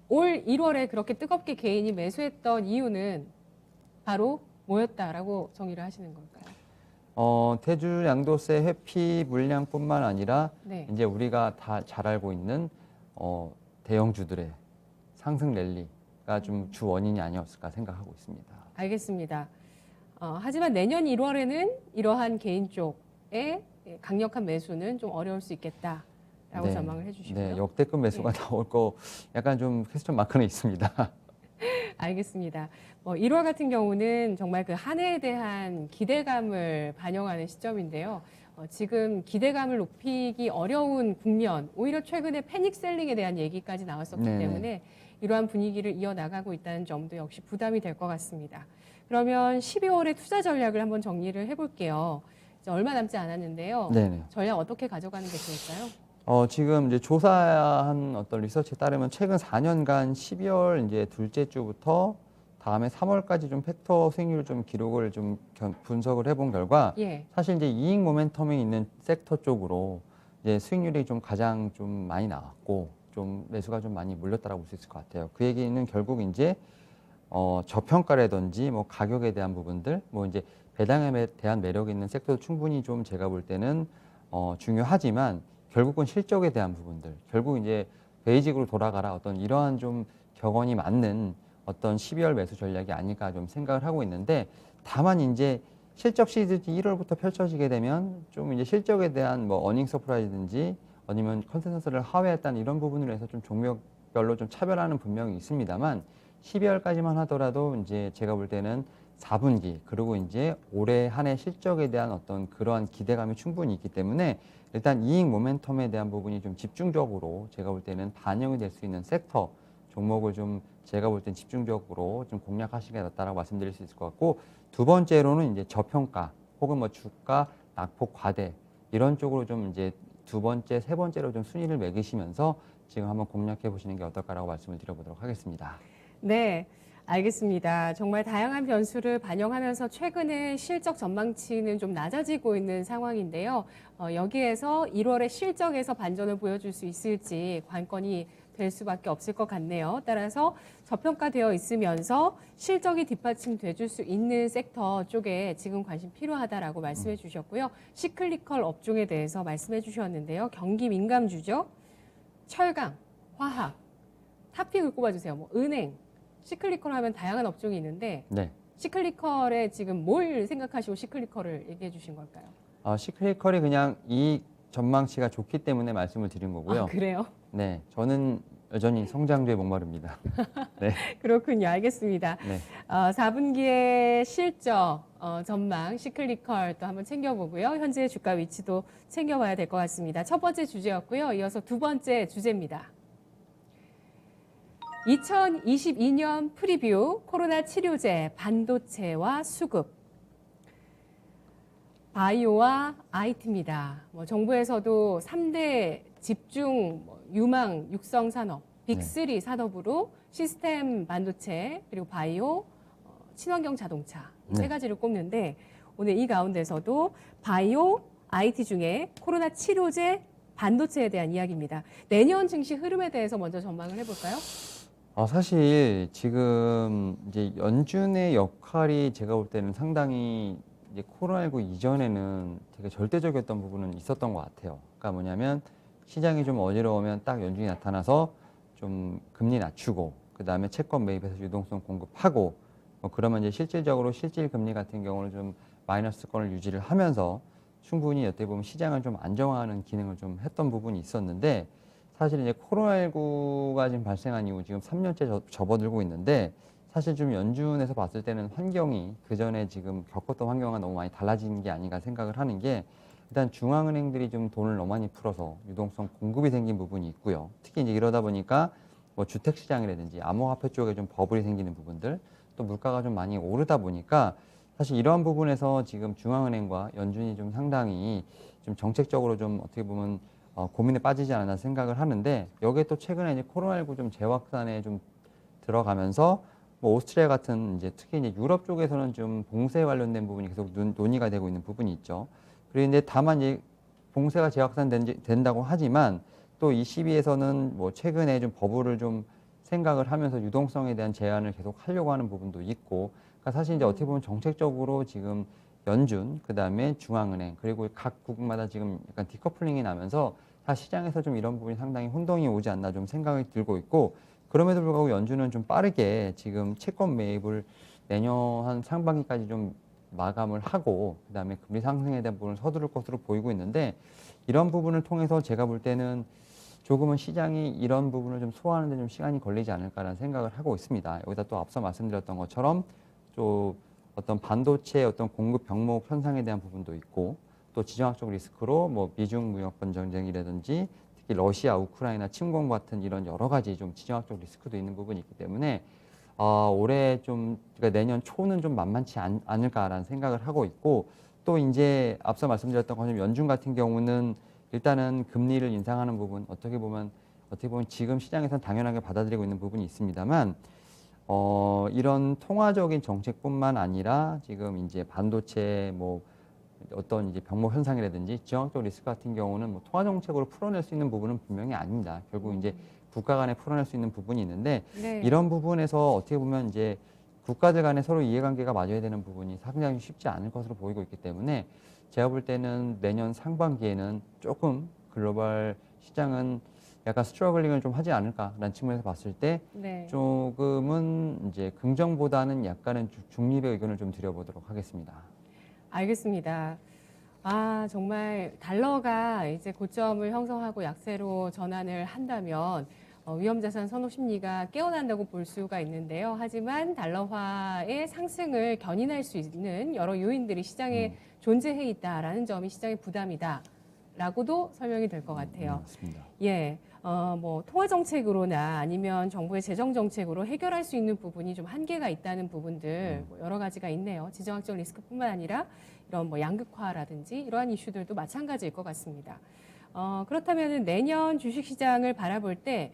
올 1월에 그렇게 뜨겁게 개인이 매수했던 이유는 바로 뭐였다라고 정의를 하시는 걸까요? 대주 양도세 회피 물량뿐만 아니라 네. 이제 우리가 다 잘 알고 있는 대형주들의 상승 랠리가 좀 주 원인이 아니었을까 생각하고 있습니다. 알겠습니다. 하지만 내년 1월에는 이러한 개인 쪽의 강력한 매수는 좀 어려울 수 있겠다라고 네. 전망을 해주시고요. 네, 역대급 매수가 나올 거 약간 좀 퀘스천 마크는 있습니다. 알겠습니다. 1월 같은 경우는 정말 그 한 해에 대한 기대감을 반영하는 시점인데요. 지금 기대감을 높이기 어려운 국면, 오히려 최근에 패닉 셀링에 대한 얘기까지 나왔었기 네네. 때문에 이러한 분위기를 이어나가고 있다는 점도 역시 부담이 될 것 같습니다. 그러면 12월의 투자 전략을 한번 정리를 해볼게요. 이제 얼마 남지 않았는데요. 네네. 전략 어떻게 가져가는 게 좋을까요? 지금 이제 조사한 어떤 리서치에 따르면 최근 4년간 12월 이제 둘째 주부터 다음에 3월까지 좀 팩터 수익률 좀 기록을 좀 분석을 해본 결과 예. 사실 이제 이익 모멘텀이 있는 섹터 쪽으로 이제 수익률이 좀 가장 좀 많이 나왔고 좀 매수가 좀 많이 몰렸다라고 볼 수 있을 것 같아요. 그 얘기는 결국 이제 저평가라든지 뭐 가격에 대한 부분들 뭐 이제 배당에 대한 매력이 있는 섹터도 충분히 좀 제가 볼 때는 중요하지만 결국은 실적에 대한 부분들, 결국 이제 베이직으로 돌아가라 어떤 이러한 좀 격언이 맞는 어떤 12월 매수 전략이 아닐까 좀 생각을 하고 있는데 다만 이제 실적 시즌이 1월부터 펼쳐지게 되면 좀 이제 실적에 대한 뭐 어닝 서프라이즈든지 아니면 컨센서스를 하회했다는 이런 부분으로 해서 좀 종목별로 좀 차별화는 분명히 있습니다만 12월까지만 하더라도 이제 제가 볼 때는 4분기 그리고 이제 올해 한 해 실적에 대한 어떤 그러한 기대감이 충분히 있기 때문에 일단 이익 모멘텀에 대한 부분이 좀 집중적으로 제가 볼 때는 반영이 될 수 있는 섹터 종목을 좀 제가 볼 땐 집중적으로 좀 공략하시는 게 낫다라고 말씀드릴 수 있을 것 같고 두 번째로는 이제 저평가 혹은 뭐 주가 낙폭 과대 이런 쪽으로 좀 이제 두 번째, 세 번째로 좀 순위를 매기시면서 지금 한번 공략해 보시는 게 어떨까라고 말씀을 드려보도록 하겠습니다. 네, 알겠습니다. 정말 다양한 변수를 반영하면서 최근에 실적 전망치는 좀 낮아지고 있는 상황인데요. 여기에서 1월의 실적에서 반전을 보여줄 수 있을지 관건이 될 수밖에 없을 것 같네요. 따라서 저평가되어 있으면서 실적이 뒷받침돼 줄 수 있는 섹터 쪽에 지금 관심 필요하다라고 말씀해 주셨고요. 시클리컬 업종에 대해서 말씀해 주셨는데요. 경기 민감주죠. 철강, 화학, 탑픽을 꼽아주세요. 뭐 은행, 시클리컬 하면 다양한 업종이 있는데 네. 시클리컬에 지금 뭘 생각하시고 시클리컬을 얘기해 주신 걸까요? 시크릿컬이 그냥 이 전망치가 좋기 때문에 말씀을 드린 거고요. 아, 그래요? 네, 저는 여전히 성장주에 목마릅니다. 네, 그렇군요. 알겠습니다. 네, 4분기의 실적 전망, 시클리컬 또 한번 챙겨보고요. 현재 주가 위치도 챙겨봐야 될 것 같습니다. 첫 번째 주제였고요. 이어서 두 번째 주제입니다. 2022년 프리뷰 코로나 치료제, 반도체와 수급. 바이오와 IT입니다. 정부에서도 3대 집중 유망 육성 산업, 빅3 산업으로 시스템 반도체, 그리고 바이오, 친환경 자동차 이 세 가지를 꼽는데 오늘 이 가운데서도 바이오, IT 중에 코로나 치료제, 반도체에 대한 이야기입니다. 내년 증시 흐름에 대해서 먼저 전망을 해볼까요? 사실 지금 이제 연준의 역할이 제가 볼 때는 상당히 이제 코로나19 이전에는 되게 절대적이었던 부분은 있었던 것 같아요. 그러니까 뭐냐면 시장이 좀 어지러우면 딱 연준이 나타나서 좀 금리 낮추고 그 다음에 채권 매입해서 유동성 공급하고 그러면 이제 실질적으로 실질 금리 같은 경우는 좀 마이너스권을 유지를 하면서 충분히 어떻게 보면 시장을 좀 안정화하는 기능을 좀 했던 부분이 있었는데 사실 이제 코로나19가 지금 발생한 이후 지금 3년째 접어들고 있는데 사실 좀 연준에서 봤을 때는 환경이 그 전에 지금 겪었던 환경과 너무 많이 달라진 게 아닌가 생각을 하는 게 일단 중앙은행들이 좀 돈을 너무 많이 풀어서 유동성 공급이 생긴 부분이 있고요. 특히 이제 이러다 보니까 뭐 주택 시장이라든지 암호화폐 쪽에 좀 버블이 생기는 부분들 또 물가가 좀 많이 오르다 보니까 사실 이러한 부분에서 지금 중앙은행과 연준이 좀 상당히 좀 정책적으로 좀 어떻게 보면 고민에 빠지지 않았나 생각을 하는데 여기에 또 최근에 이제 코로나19 좀 재확산에 좀 들어가면서 뭐 오스트리아 같은 이제 특히 이제 유럽 쪽에서는 좀 봉쇄 관련된 부분이 계속 논의가 되고 있는 부분이 있죠. 그런데 다만 이제 봉쇄가 재확산된다고 하지만 또 ECB에서는 뭐 최근에 좀 버블을 좀 생각을 하면서 유동성에 대한 제한을 계속 하려고 하는 부분도 있고, 그러니까 사실 이제 어떻게 보면 정책적으로 지금 연준, 그 다음에 중앙은행, 그리고 각 국마다 지금 약간 디커플링이 나면서 다 시장에서 좀 이런 부분이 상당히 혼동이 오지 않나 좀 생각이 들고 있고, 그럼에도 불구하고 연준은 좀 빠르게 지금 채권 매입을 내년 한 상반기까지 좀 마감을 하고 그다음에 금리 상승에 대한 부분을 서두를 것으로 보이고 있는데 이런 부분을 통해서 제가 볼 때는 조금은 시장이 이런 부분을 좀 소화하는 데 좀 시간이 걸리지 않을까라는 생각을 하고 있습니다. 여기다 또 앞서 말씀드렸던 것처럼 또 어떤 반도체 어떤 공급 병목 현상에 대한 부분도 있고 또 지정학적 리스크로 뭐 미중 무역권 전쟁이라든지 특히 러시아, 우크라이나 침공 같은 이런 여러 가지 좀 지정학적 리스크도 있는 부분이 있기 때문에 올해 좀 그러니까 내년 초는 좀 만만치 않을까라는 생각을 하고 있고 또 이제 앞서 말씀드렸던 것처럼 연준 같은 경우는 일단은 금리를 인상하는 부분 어떻게 보면 지금 시장에서는 당연하게 받아들이고 있는 부분이 있습니다만 이런 통화적인 정책뿐만 아니라 지금 이제 반도체 뭐 어떤 이제 병목 현상이라든지 지정학적 리스크 같은 경우는 뭐 통화 정책으로 풀어낼 수 있는 부분은 분명히 아닙니다. 결국 이제 국가 간에 풀어낼 수 있는 부분이 있는데 네. 이런 부분에서 어떻게 보면 이제 국가들 간에 서로 이해관계가 맞아야 되는 부분이 상당히 쉽지 않을 것으로 보이고 있기 때문에 제가 볼 때는 내년 상반기에는 조금 글로벌 시장은 약간 스트러글링을 좀 하지 않을까라는 측면에서 봤을 때 네. 조금은 이제 긍정보다는 약간은 중립의 의견을 좀 드려보도록 하겠습니다. 알겠습니다. 정말 달러가 이제 고점을 형성하고 약세로 전환을 한다면 위험자산 선호 심리가 깨어난다고 볼 수가 있는데요. 하지만 달러화의 상승을 견인할 수 있는 여러 요인들이 시장에 존재해 있다라는 점이 시장의 부담이다라고도 설명이 될 것 같아요. 맞습니다. 예. 뭐 통화 정책으로나 아니면 정부의 재정 정책으로 해결할 수 있는 부분이 좀 한계가 있다는 부분들 뭐 여러 가지가 있네요. 지정학적 리스크뿐만 아니라 이런 뭐 양극화라든지 이러한 이슈들도 마찬가지일 것 같습니다. 그렇다면 내년 주식시장을 바라볼 때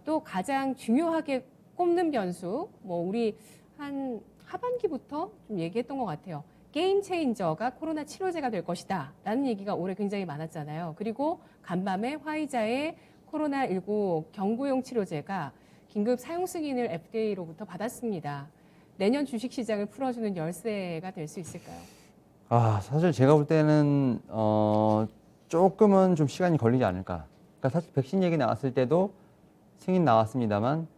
또 가장 중요하게 꼽는 변수, 뭐 우리 한 하반기부터 좀 얘기했던 것 같아요. 게임 체인저가 코로나 치료제가 될 것이다 라는 얘기가 올해 굉장히 많았잖아요. 그리고 간밤에 화이자의 코로나19 경구용 치료제가 긴급 사용 승인을 FDA로부터 받았습니다. 내년 주식시장을 풀어주는 열쇠가 될 수 있을까요? 사실 제가 볼 때는 조금은 좀 시간이 걸리지 않을까. 그러니까 사실 백신 얘기 나왔을 때도 승인 나왔습니다만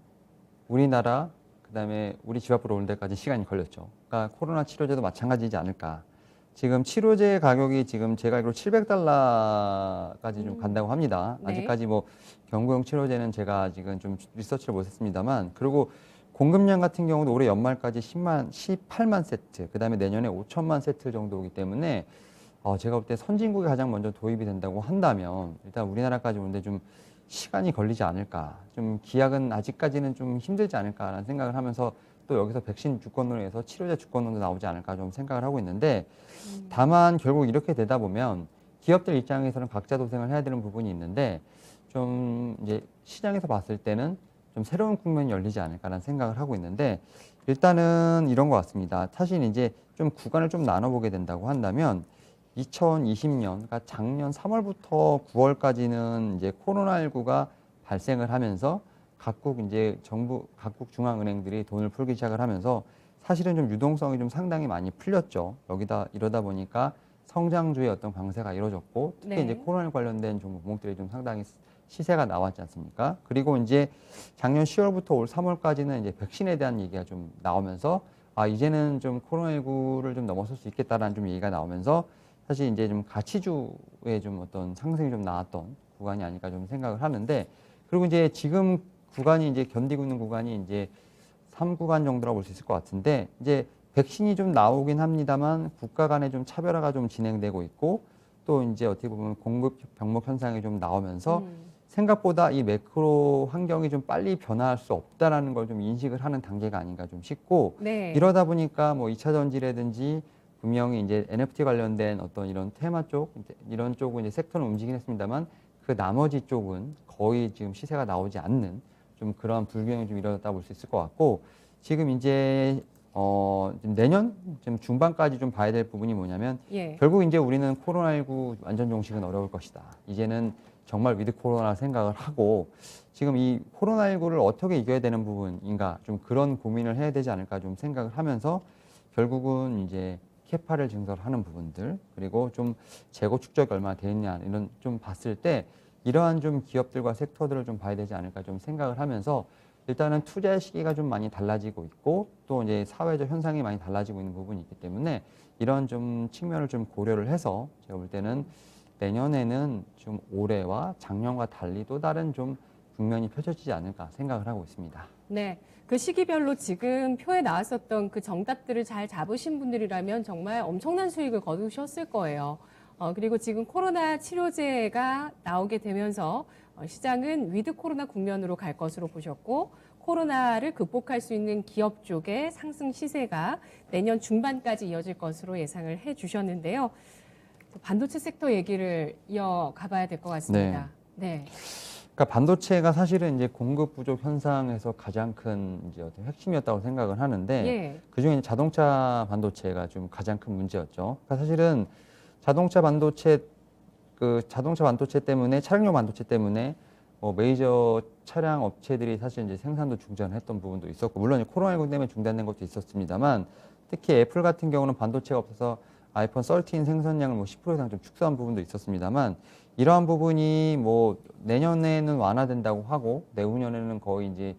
우리나라 그다음에 우리 집 앞으로 오는 데까지 시간이 걸렸죠. 그러니까 코로나 치료제도 마찬가지지 않을까. 지금 치료제 가격이 지금 제가 알기로 $700까지 좀 간다고 합니다. 네. 아직까지 뭐 경구용 치료제는 제가 지금 좀 리서치를 못했습니다만 그리고 공급량 같은 경우도 올해 연말까지 18만 세트, 그다음에 내년에 5천만 세트 정도이기 때문에 제가 볼 때 선진국이 가장 먼저 도입이 된다고 한다면 일단 우리나라까지 오는데 좀 시간이 걸리지 않을까. 좀 기약은 아직까지는 좀 힘들지 않을까라는 생각을 하면서 또 여기서 백신 주권론에서 치료제 주권론도 나오지 않을까 좀 생각을 하고 있는데 다만 결국 이렇게 되다 보면 기업들 입장에서는 각자 도생을 해야 되는 부분이 있는데 좀 이제 시장에서 봤을 때는 좀 새로운 국면이 열리지 않을까라는 생각을 하고 있는데 일단은 이런 것 같습니다. 사실 이제 좀 구간을 좀 나눠보게 된다고 한다면 2020년, 그러니까 작년 3월부터 9월까지는 이제 코로나19가 발생을 하면서 각국 이제 각국 중앙은행들이 돈을 풀기 시작을 하면서 사실은 좀 유동성이 좀 상당히 많이 풀렸죠. 이러다 보니까 성장주의 어떤 강세가 이루어졌고 특히 네. 이제 코로나 관련된 종목들이 좀 상당히 시세가 나왔지 않습니까? 그리고 이제 작년 10월부터 올 3월까지는 이제 백신에 대한 얘기가 좀 나오면서 이제는 좀 코로나19를 좀 넘어설 수 있겠다라는 좀 얘기가 나오면서 사실 이제 좀 가치주의 좀 어떤 상승이 좀 나왔던 구간이 아닐까 좀 생각을 하는데 그리고 이제 지금 구간이 이제 견디고 있는 구간이 이제 3구간 정도라고 볼 수 있을 것 같은데 이제 백신이 좀 나오긴 합니다만 국가 간의 좀 차별화가 좀 진행되고 있고 또 이제 어떻게 보면 공급 병목 현상이 좀 나오면서 생각보다 이 매크로 환경이 좀 빨리 변화할 수 없다라는 걸 좀 인식을 하는 단계가 아닌가 좀 싶고 네. 이러다 보니까 뭐 2차 전지라든지 분명히 이제 NFT 관련된 어떤 이런 테마 쪽 이런 쪽은 이제 섹터는 움직이긴 했습니다만 그 나머지 쪽은 거의 지금 시세가 나오지 않는 좀 그런 불균형이 좀 일어났다 볼 수 있을 것 같고 지금 이제 지금 내년 지금 중반까지 좀 봐야 될 부분이 뭐냐면 예. 결국 이제 우리는 코로나19 완전 종식은 어려울 것이다. 이제는 정말 위드 코로나 생각을 하고 지금 이 코로나19를 어떻게 이겨야 되는 부분인가 좀 그런 고민을 해야 되지 않을까 좀 생각을 하면서 결국은 이제 캐파를 증설하는 부분들 그리고 좀 재고 축적이 얼마나 돼 있냐 이런 좀 봤을 때 이러한 좀 기업들과 섹터들을 좀 봐야 되지 않을까 좀 생각을 하면서 일단은 투자의 시기가 좀 많이 달라지고 있고 또 이제 사회적 현상이 많이 달라지고 있는 부분이 있기 때문에 이런 좀 측면을 좀 고려를 해서 제가 볼 때는 내년에는 좀 올해와 작년과 달리 또 다른 좀 국면이 펼쳐지지 않을까 생각을 하고 있습니다. 네. 그 시기별로 지금 표에 나왔었던 그 정답들을 잘 잡으신 분들이라면 정말 엄청난 수익을 거두셨을 거예요. 그리고 지금 코로나 치료제가 나오게 되면서 시장은 위드 코로나 국면으로 갈 것으로 보셨고 코로나를 극복할 수 있는 기업 쪽의 상승 시세가 내년 중반까지 이어질 것으로 예상을 해 주셨는데요. 반도체 섹터 얘기를 이어가 봐야 될 것 같습니다. 네. 그러니까 반도체가 사실은 이제 공급 부족 현상에서 가장 큰 이제 어떤 핵심이었다고 생각을 하는데 예. 그중에 자동차 반도체가 좀 가장 큰 문제였죠. 그러니까 사실은 자동차 반도체 때문에 차량용 반도체 때문에 메이저 차량 업체들이 사실 이제 생산도 중단했던 부분도 있었고 물론 코로나19 때문에 중단된 것도 있었습니다만 특히 애플 같은 경우는 반도체가 없어서 아이폰 13 생산량을 10% 이상 좀 축소한 부분도 있었습니다만 이러한 부분이 내년에는 완화된다고 하고 내후년에는 거의 이제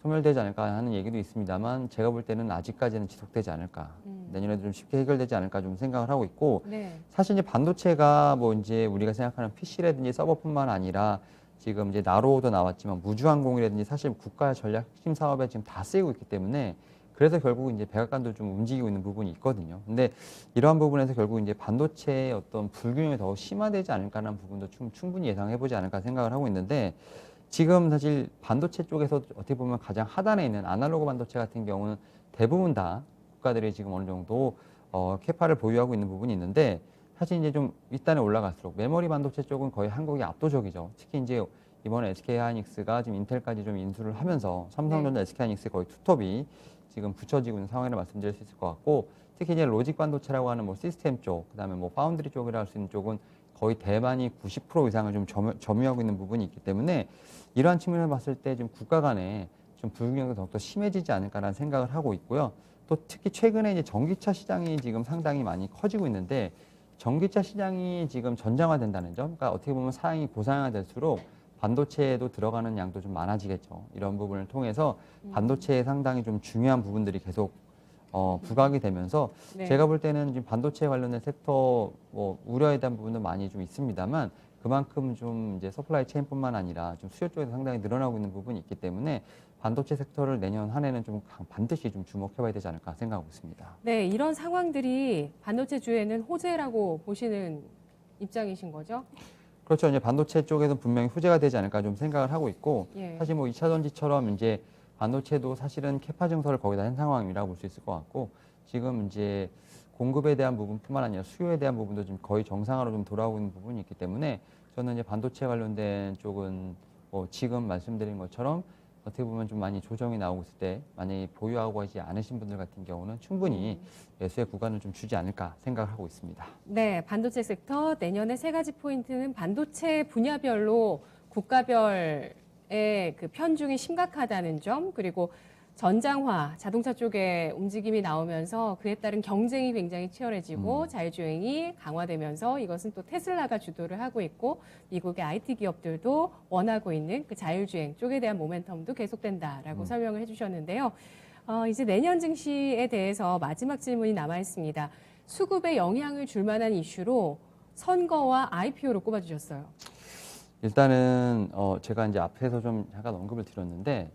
소멸되지 않을까 하는 얘기도 있습니다만 제가 볼 때는 아직까지는 지속되지 않을까. 내년에도 좀 쉽게 해결되지 않을까 좀 생각을 하고 있고 네. 사실 이제 반도체가 이제 우리가 생각하는 PC라든지 서버뿐만 아니라 지금 이제 나로도 나왔지만 무주항공이라든지 사실 국가 전략 핵심 사업에 지금 다 쓰이고 있기 때문에 그래서 결국 이제 백악관도 좀 움직이고 있는 부분이 있거든요. 근데 이러한 부분에서 결국 이제 반도체의 어떤 불균형이 더 심화되지 않을까라는 부분도 충분히 예상해보지 않을까 생각을 하고 있는데 지금 사실 반도체 쪽에서 어떻게 보면 가장 하단에 있는 아날로그 반도체 같은 경우는 대부분 다 국가들이 지금 어느 정도 캐파를 보유하고 있는 부분이 있는데 사실 이제 좀 윗단에 올라갈수록 메모리 반도체 쪽은 거의 한국이 압도적이죠. 특히 이제 이번에 SK하이닉스가 지금 인텔까지 좀 인수를 하면서 삼성전자, SK하이닉스 거의 투톱이 지금 붙여지고 있는 상황이라 말씀드릴 수 있을 것 같고 특히 이제 로직 반도체라고 하는 시스템 쪽, 그다음에 파운드리 쪽이라 할 수 있는 쪽은 거의 대만이 90% 이상을 좀 점유하고 있는 부분이 있기 때문에 이러한 측면을 봤을 때 지금 국가 간에 좀 불균형이 더욱더 심해지지 않을까라는 생각을 하고 있고요. 또 특히 최근에 이제 전기차 시장이 지금 상당히 많이 커지고 있는데 전기차 시장이 지금 전장화된다는 점, 그러니까 어떻게 보면 사양이 고사양화될수록 반도체에도 들어가는 양도 좀 많아지겠죠. 이런 부분을 통해서 반도체에 상당히 좀 중요한 부분들이 계속 부각이 되면서 네. 제가 볼 때는 지금 반도체 관련된 섹터 우려에 대한 부분도 많이 좀 있습니다만 그만큼 좀 이제 서플라이 체인뿐만 아니라 좀 수요 쪽에서 상당히 늘어나고 있는 부분이 있기 때문에 반도체 섹터를 내년 한 해는 좀 반드시 좀 주목해봐야 되지 않을까 생각하고 있습니다. 네, 이런 상황들이 반도체 주에는 호재라고 보시는 입장이신 거죠? 그렇죠. 이제 반도체 쪽에서 분명히 후재가 되지 않을까 좀 생각을 하고 있고, 예. 사실 뭐 2차 전지처럼 이제 반도체도 사실은 캐파 증설을 거의 다 한 상황이라고 볼 수 있을 것 같고, 지금 이제 공급에 대한 부분뿐만 아니라 수요에 대한 부분도 지금 거의 정상화로 좀 돌아오고 있는 부분이 있기 때문에 저는 이제 반도체 관련된 쪽은 뭐 지금 말씀드린 것처럼 어떻게 보면 좀 많이 조정이 나오고 있을 때 만약에 보유하고 하지 않으신 분들 같은 경우는 충분히 매수의 구간을 좀 주지 않을까 생각을 하고 있습니다. 네, 반도체 섹터 내년에 세 가지 포인트는 반도체 분야별로 국가별의 그 편중이 심각하다는 점, 그리고 전장화, 자동차 쪽에 움직임이 나오면서 그에 따른 경쟁이 굉장히 치열해지고 자율주행이 강화되면서 이것은 또 테슬라가 주도를 하고 있고 미국의 IT 기업들도 원하고 있는 그 자율주행 쪽에 대한 모멘텀도 계속된다라고 설명을 해주셨는데요. 이제 내년 증시에 대해서 마지막 질문이 남아 있습니다. 수급에 영향을 줄 만한 이슈로 선거와 IPO를 꼽아주셨어요. 일단은 제가 이제 앞에서 좀 잠깐 언급을 드렸는데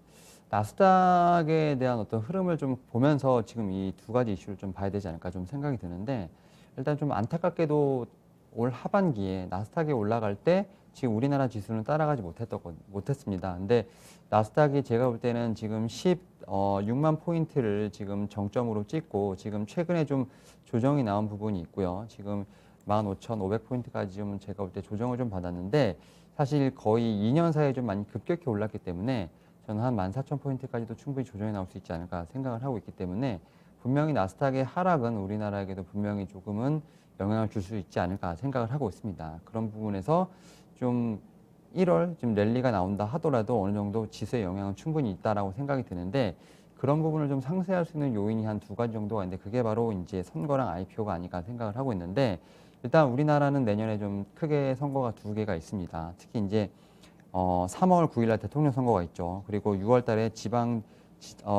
나스닥에 대한 어떤 흐름을 좀 보면서 지금 이 두 가지 이슈를 좀 봐야 되지 않을까 좀 생각이 드는데 일단 좀 안타깝게도 올 하반기에 나스닥이 올라갈 때 지금 우리나라 지수는 따라가지 못했습니다. 근데 나스닥이 제가 볼 때는 지금 16만 포인트를 지금 정점으로 찍고 지금 최근에 좀 조정이 나온 부분이 있고요. 지금 15,500포인트까지 좀 제가 볼 때 조정을 좀 받았는데 사실 거의 2년 사이에 좀 많이 급격히 올랐기 때문에 저는 한 14,000포인트까지도 충분히 조정이 나올 수 있지 않을까 생각을 하고 있기 때문에 분명히 나스닥의 하락은 우리나라에게도 분명히 조금은 영향을 줄 수 있지 않을까 생각을 하고 있습니다. 그런 부분에서 좀 1월 지금 랠리가 나온다 하더라도 어느 정도 지수의 영향은 충분히 있다라고 생각이 드는데 그런 부분을 좀 상쇄할 수 있는 요인이 한 두 가지 정도가 있는데 그게 바로 이제 선거랑 IPO가 아닐까 생각을 하고 있는데 일단 우리나라는 내년에 좀 크게 선거가 두 개가 있습니다. 특히 이제 3월 9일 날 대통령 선거가 있죠. 그리고 6월 달에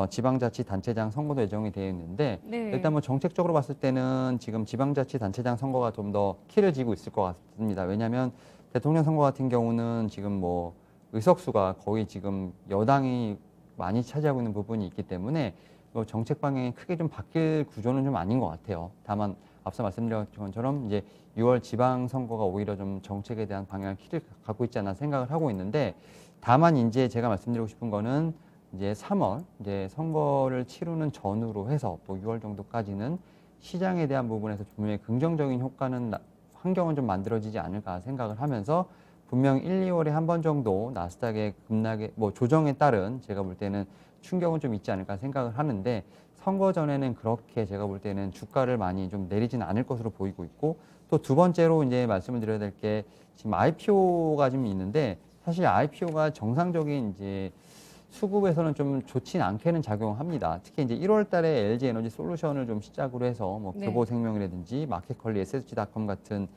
지방자치단체장 선거도 예정이 되어 있는데 네. 일단 뭐 정책적으로 봤을 때는 지금 지방자치단체장 선거가 좀 더 키를 쥐고 있을 것 같습니다. 왜냐하면 대통령 선거 같은 경우는 지금 뭐 의석수가 거의 지금 여당이 많이 차지하고 있는 부분이 있기 때문에 뭐 정책 방향이 크게 좀 바뀔 구조는 좀 아닌 것 같아요. 다만 앞서 말씀드린 것처럼 이제 6월 지방선거가 오히려 좀 정책에 대한 방향을 키를 갖고 있지 않나 생각을 하고 있는데 다만 이제 제가 말씀드리고 싶은 거는 이제 3월 이제 선거를 치르는 전후로 해서 또 6월 정도까지는 시장에 대한 부분에서 분명히 긍정적인 효과는 환경은 좀 만들어지지 않을까 생각을 하면서 분명 1, 2월에 한 번 정도 나스닥의 급락의 뭐 조정에 따른 제가 볼 때는 충격은 좀 있지 않을까 생각을 하는데 선거 전에는 그렇게 제가 볼 때는 주가를 많이 좀 내리지는 않을 것으로 보이고 있고 또 두 번째로 이제 말씀을 드려야 될 게 지금 IPO가 좀 있는데 사실 IPO가 정상적인 이제 수급에서는 좀 좋진 않게는 작용합니다. 특히 이제 1월 달에 LG 에너지 솔루션을 좀 시작으로 해서 뭐 네. 교보생명이라든지 마켓컬리, SSG닷컴 같은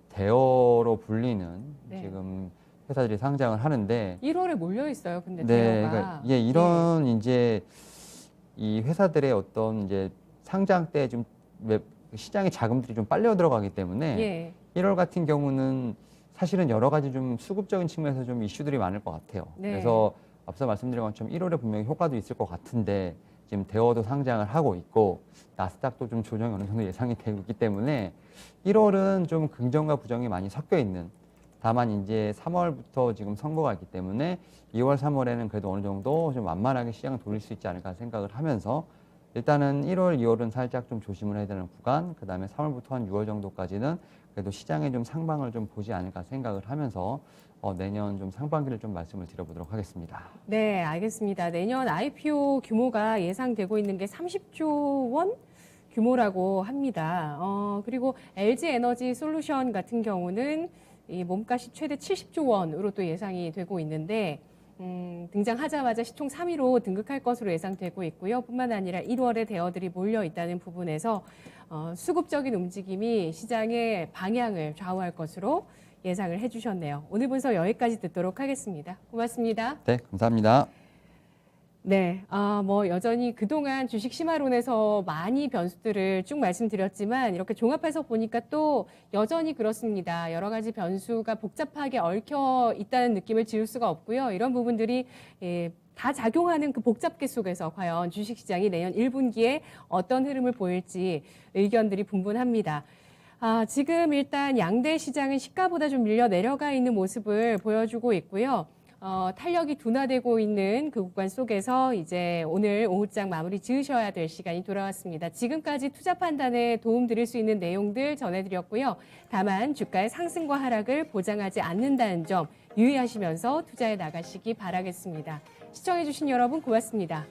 대어로 불리는 네. 지금 회사들이 상장을 하는데 1월에 몰려 있어요. 근데 네, 대여가. 그러니까 이런 이제 이 회사들의 어떤 이제 상장 때 좀 시장의 자금들이 좀 빨려 들어가기 때문에 예. 1월 같은 경우는 사실은 여러 가지 좀 수급적인 측면에서 좀 이슈들이 많을 것 같아요. 네. 그래서 앞서 말씀드린 것처럼 1월에 분명히 효과도 있을 것 같은데 지금 대어도 상장을 하고 있고 나스닥도 좀 조정이 어느 정도 예상이 되고 있기 때문에 1월은 좀 긍정과 부정이 많이 섞여 있는 다만 이제 3월부터 지금 선거가 있기 때문에 2월, 3월에는 그래도 어느 정도 좀 완만하게 시장을 돌릴 수 있지 않을까 생각을 하면서 일단은 1월, 2월은 살짝 좀 조심을 해야 되는 구간, 그 다음에 3월부터 한 6월 정도까지는 그래도 시장에 좀 상방을 좀 보지 않을까 생각을 하면서 내년 좀 상반기를 좀 말씀을 드려보도록 하겠습니다. 네, 알겠습니다. 내년 IPO 규모가 예상되고 있는 게 30조 원 규모라고 합니다. 그리고 LG 에너지 솔루션 같은 경우는 이 몸값이 최대 70조 원으로 또 예상이 되고 있는데 등장하자마자 시총 3위로 등극할 것으로 예상되고 있고요. 뿐만 아니라 1월에 대어들이 몰려 있다는 부분에서 수급적인 움직임이 시장의 방향을 좌우할 것으로 예상을 해주셨네요. 오늘 분석 여기까지 듣도록 하겠습니다. 고맙습니다. 네, 감사합니다. 네, 뭐 여전히 그동안 주식 심화론에서 많이 변수들을 쭉 말씀드렸지만 이렇게 종합해서 보니까 또 여전히 그렇습니다. 여러 가지 변수가 복잡하게 얽혀 있다는 느낌을 지울 수가 없고요. 이런 부분들이 다 작용하는 그 복잡계 속에서 과연 주식시장이 내년 1분기에 어떤 흐름을 보일지 의견들이 분분합니다. 지금 일단 양대 시장은 시가보다 좀 밀려 내려가 있는 모습을 보여주고 있고요. 탄력이 둔화되고 있는 그 구간 속에서 이제 오늘 오후장 마무리 지으셔야 될 시간이 돌아왔습니다. 지금까지 투자 판단에 도움 드릴 수 있는 내용들 전해드렸고요. 다만 주가의 상승과 하락을 보장하지 않는다는 점 유의하시면서 투자해 나가시기 바라겠습니다. 시청해주신 여러분 고맙습니다.